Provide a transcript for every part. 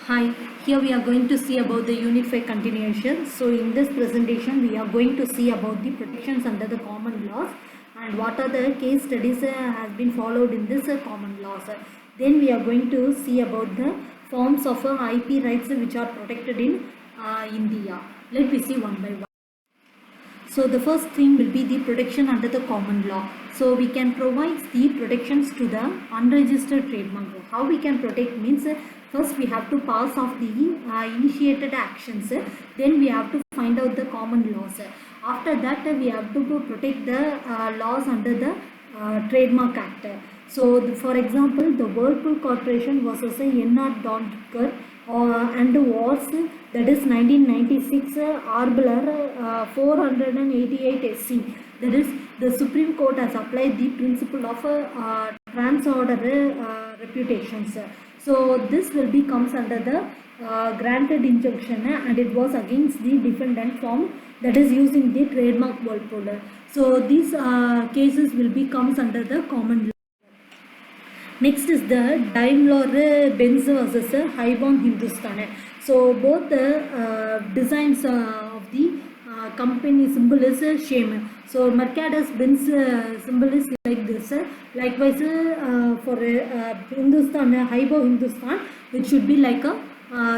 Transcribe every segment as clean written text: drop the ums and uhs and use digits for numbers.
Hi, here we are going to see about the Unit 5 continuation. So in this presentation we are going to see about the protections under the common laws and what are the case studies has been followed in this common laws. Then we are going to see about the forms of IP rights which are protected in India. Let me see one by one. So the first thing will be the protection under the common law. So we can provide the protections to the unregistered trademark. How we can protect means first we have to pass off the initiated actions. Then we have to find out the common laws. After that we have to protect the laws under the Trademark Act. So for example, the Whirlpool Corporation versus N.R. Donker and was, that is 1996 Arbler 488 SC, that is the Supreme Court has applied the principle of transorder reputations. So this will be comes under the granted injunction and it was against the defendant firm that is using the trademark Whirlpool. So these cases will be comes under the common law. Next is the Daimler-Benz versus Haibon Hindustan. So both the designs of the company symbol is same. So Mercedes-Benz symbol is like this. Likewise for Hindustan, Haibon Hindustan, it should be like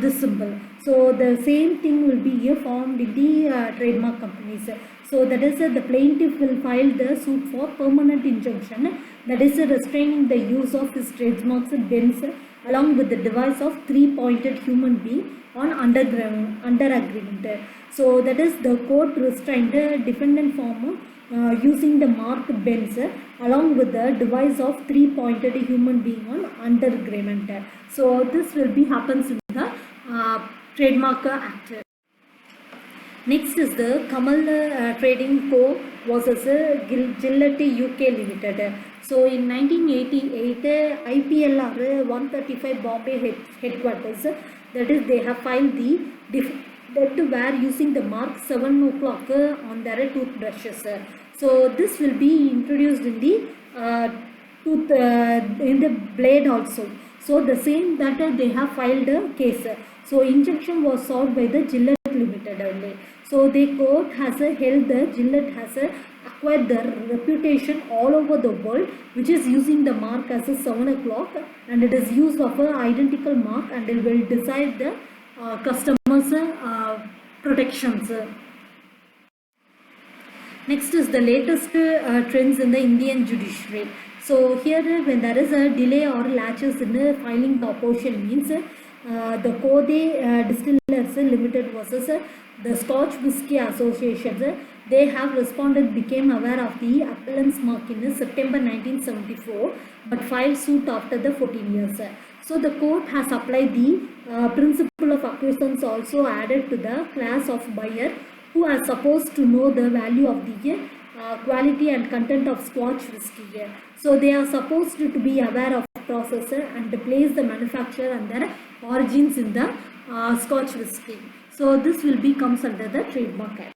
this symbol. So the same thing will be found in the trademark companies. So that is the plaintiff will file the suit for permanent injunction, that is restraining the use of his trademarks Benz along with the device of three-pointed human being on under agreement. So that is the court restrained defendant firm using the mark Benz along with the device of three-pointed human being on under agreement. So this will be happens in the Trademark Act. Next is the Kamal Trading Co. versus Gillette UK Limited. So in 1988, IPLR 135 Bombay headquarters, that is they have filed the that to wear using the mark 7 o'clock on their toothbrushes. So this will be introduced in the in the blade also. So the same that they have filed a case. So injunction was sought by the Gillette Limited only. So the court has held the Gillette has acquired the reputation all over the world, which is using the mark as a 7 o'clock, and it is used of an identical mark, and it will decide the customers protections. Next is the latest trends in the Indian judiciary. So here when there is a delay or latches in filing the opposition means the Code Distillers Limited versus the Scotch Whisky Association, they have responded, became aware of the appellant's mark in September 1974 but filed suit after the 14 years. So the court has applied the principle of acquiescence also added to the class of buyer who are supposed to know the value of the quality and content of Scotch whisky. So they are supposed to be aware of the process and to place the manufacturer and their origins in the Scotch whisky. So this will be comes under the Trademark Act.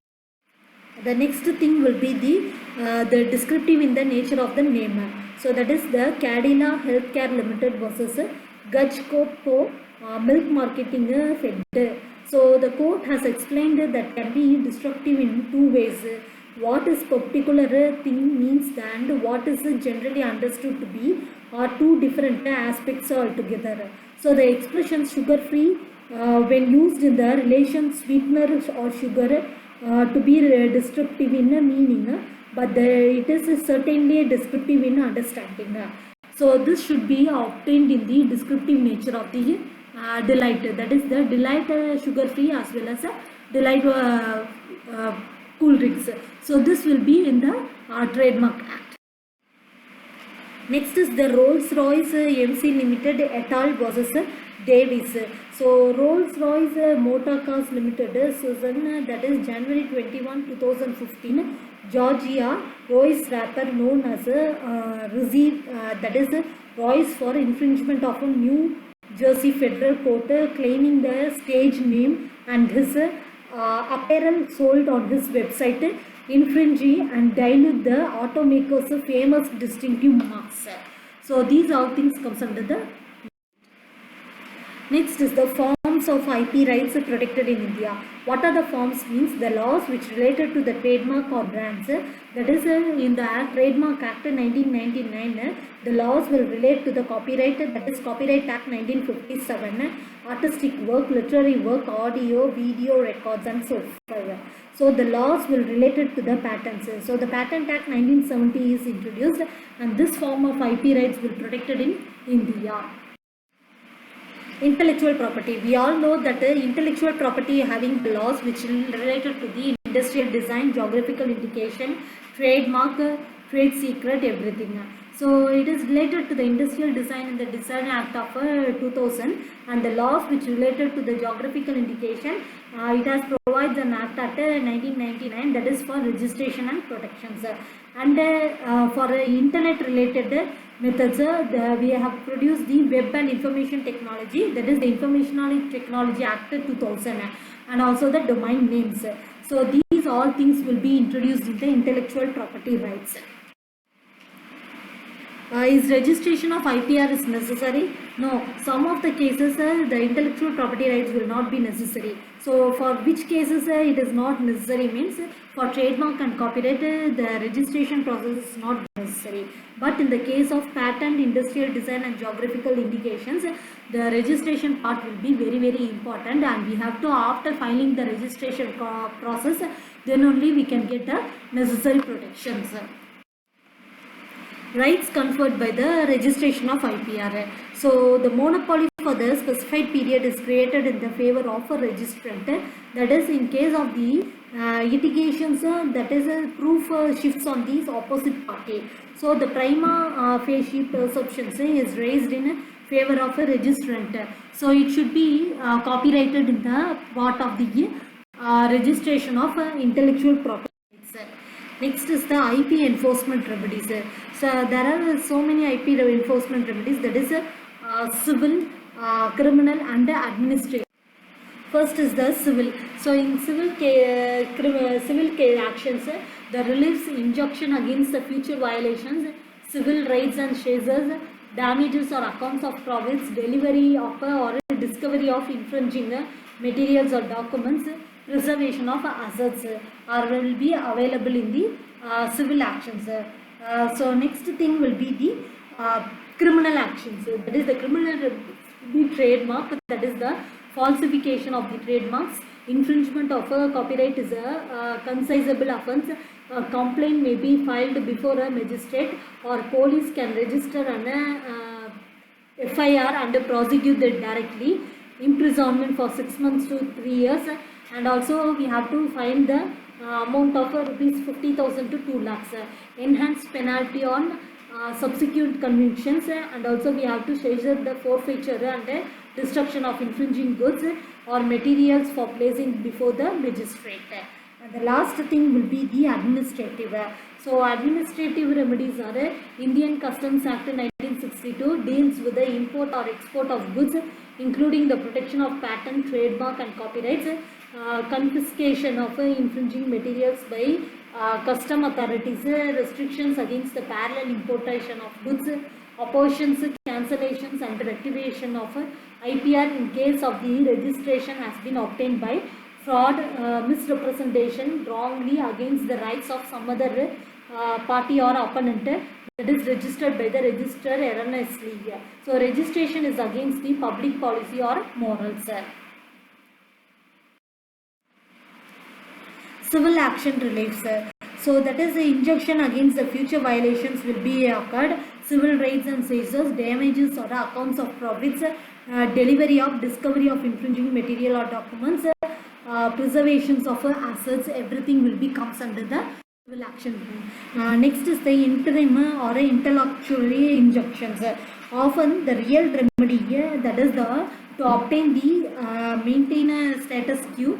The next thing will be the descriptive in the nature of the name. So that is the Cadila Healthcare Limited versus Gutchco Milk Marketing Fed. So the court has explained that can be destructive in two ways. What is particular thing means and what is generally understood to be are two different aspects altogether. So the expression sugar free when used in the relation sweetener or sugar to be descriptive in meaning, but it is certainly descriptive in understanding. So this should be obtained in the descriptive nature of the delight, that is the delight sugar free as well as delight cool drinks. So this will be in the Trademark Act. Next is the Rolls-Royce MC Limited et al. Versus Davis. So Rolls-Royce Motor Cars Limited, Susan, that is January 21, 2015, Georgia, Royce Rapper known as that is Royce for infringement of a New Jersey Federal Court claiming the stage name and his apparel sold on his website infringe and dilute the automaker's famous distinctive marks. So these all things comes under the Next is the forms of IP rights protected in India. What are the forms means? The laws which related to the trademark or brands. That is in the Trademark Act 1999. The laws will relate to the copyright. That is Copyright Act 1957. Artistic work, literary work, audio, video records and so forth. So the laws will related to the patents. So the Patent Act 1970 is introduced, and this form of IP rights will be protected in India. Intellectual property. We all know that intellectual property having the laws which related to the industrial design, geographical indication, trademark, trade secret, everything. So it is related to the Industrial Design and the Design Act of 2000, and the laws which related to the geographical indication, it has provides an act at 1999, that is for registration and protections. And for internet related methods, we have produced the Web and Information Technology, that is the Information Technology Act 2000, and also the domain names. So these all things will be introduced in the intellectual property rights. Is registration of IPR is necessary? No. Some of the cases the intellectual property rights will not be necessary. So for which cases it is not necessary means for trademark and copyright the registration process is not necessary. But in the case of patent, industrial design and geographical indications, the registration part will be very important, and we have to, after filing the registration process, then only we can get the necessary protections. Rights conferred by the registration of IPR. So the monopoly for the specified period is created in the favor of a registrant. That is, in case of the litigations, that is proof shifts on the opposite party. So the prima facie perceptions is raised in favor of a registrant. So it should be copyrighted in the part of the registration of intellectual property. Next is the IP enforcement remedies. So there are so many IP enforcement remedies, that is civil, criminal and administrative. First is the civil. So in civil actions, the reliefs, injunction against the future violations, civil rights and seizures, damages or accounts of profits, delivery of or discovery of infringing materials or documents, preservation of assets will be available in the civil actions. So next thing will be the criminal actions. That is the criminal the trademark, that is the falsification of the trademarks. Infringement of a copyright is a cognizable offence. A complaint may be filed before a magistrate, or police can register an FIR and prosecute it directly. Imprisonment for 6 months to 3 years, and also we have to find the amount of rupees 50,000 to 2 lakhs. Enhanced penalty on subsequent convictions, and also we have to seizure the forfeiture and destruction of infringing goods or materials for placing before the magistrate. And the last thing will be the administrative. So administrative remedies are Indian Customs Act 1962 deals with the import or export of goods, including the protection of patent, trademark and copyrights, confiscation of infringing materials by custom authorities, restrictions against the parallel importation of goods, oppositions, cancellations and rectification of IPR in case of the registration has been obtained by fraud, misrepresentation, wrongly against the rights of some other party or opponent, that is registered by the registrar erroneously. So registration is against the public policy or morals. Civil action reliefs. So that is the injunction against the future violations will be occurred. Civil rights and seizures, damages or accounts of profits, delivery of, discovery of infringing material or documents, preservations of assets, everything will be comes under the civil action. Next is the interim or intellectual injunctions. Often the real remedy, that is the to obtain the maintain a status quo,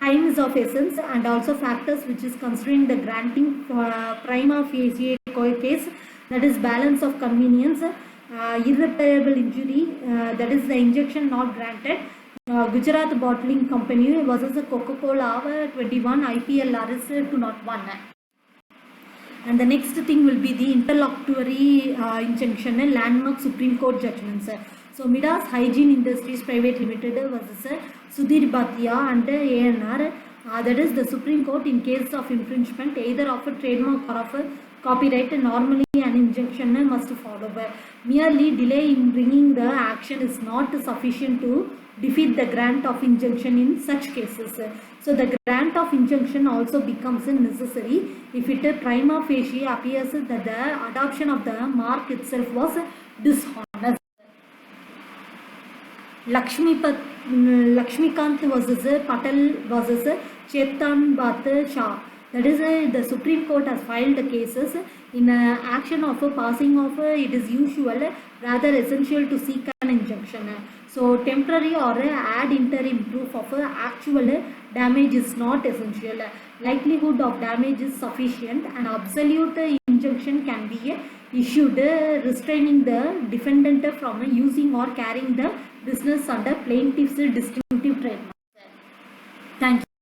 time is of essence, and also factors which is considering the granting prima facie case, that is balance of convenience, irreparable injury, that is the injunction not granted. Gujarat Bottling Company versus Coca-Cola 21 IPL RS 201. And the next thing will be the interlocutory injunction and landmark Supreme Court judgments. So Midas Hygiene Industries Private Limited versus Sudhir Bhatia and ANR. That is the Supreme Court in case of infringement either of a trademark or of a copyright. Normally an injunction must follow. Merely delay in bringing the action is not sufficient to defeat the grant of injunction in such cases. So the grant of injunction also becomes necessary if it prima facie appears that the adoption of the mark itself was dishonest. Lakshmikant versus Patel versus Chetan Bhatt Shah. That is, the Supreme Court has filed cases in action of passing of it is usual, rather essential to seek an injunction. So temporary or ad interim proof of actual damage is not essential. Likelihood of damage is sufficient, and absolute injunction can be issued restraining the defendant from using or carrying the business under plaintiff's distinctive trademark. Thank you.